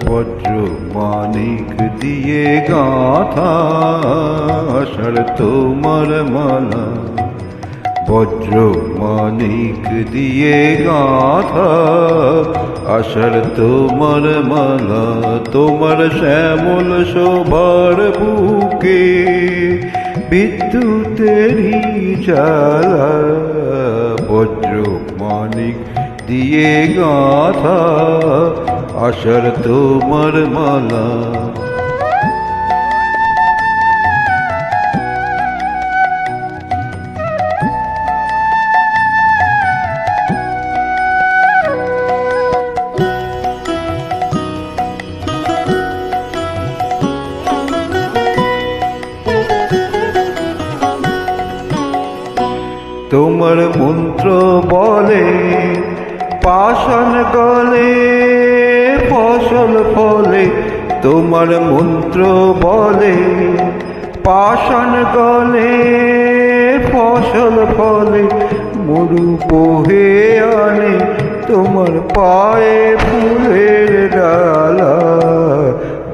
বজ্র মানিক দিয়ে গাঁথা আষাঢ় তোমার মালা, বজ্র মানিক দিয়ে গাঁথা আষাঢ় তোমার মালা। তোমার শ্যামল শোভার বুকে বিদ্যুতেরই জ্বালা, বজ্র মানিক দিয়ে গাঁথা আষাঢ় তোমার মালা। তোমার মন্ত্র বলে পাষাণ গলে ফসল ফলে, তোমার মন্ত্র বলে পাষাণ গলে ফসল ফলে। মরু বহে আনে তোমার পায়ে ফুলের ডালা,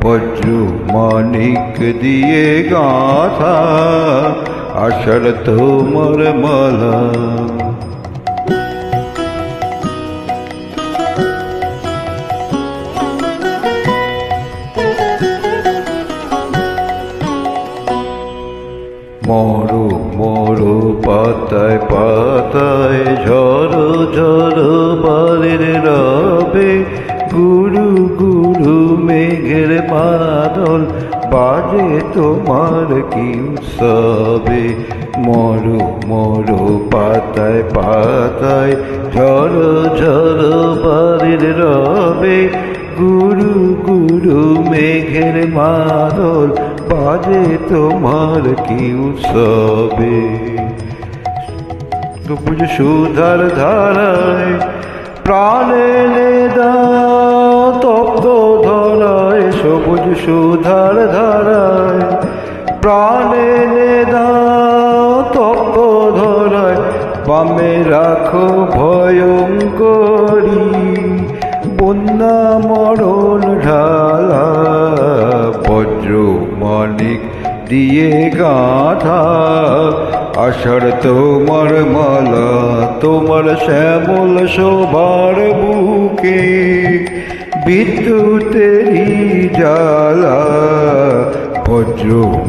বজ্র মানিক দিয়ে গাঁথা আষাঢ় তোমার মালা। মরো মরো পাতায় পাতায় ঝড়ো ঝড়ো বারের রবে, গুরু গুরু মেঘের মাদল বাজে তোমার কি উৎসবে। মরো মরো পাতায় পাতায় ঝড়ো ঝড়ো বারের রবে, গুরু গুরু মেঘের মাদল বাজে তোমার কি উৎসবে। সবুজ সুধার ধারায় প্রাণে দাও তপ্ত ধরায়, সবুজ সুধার ধারায় প্রাণে দাও তপ্ত ধরায়। বামে রাখো ভয়ঙ্করী বন্যা মরণ ঢালা, বজ্র মানিক দিয়ে গাঁথা আষাঢ় তোমার মালা। তোমার শ্যামল শোভার বুকে বিদ্যুতেরই জ্বালা, বজ্র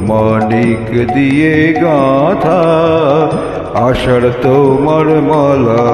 মানিক দিয়ে গাঁথা আষাঢ় তোমার মালা।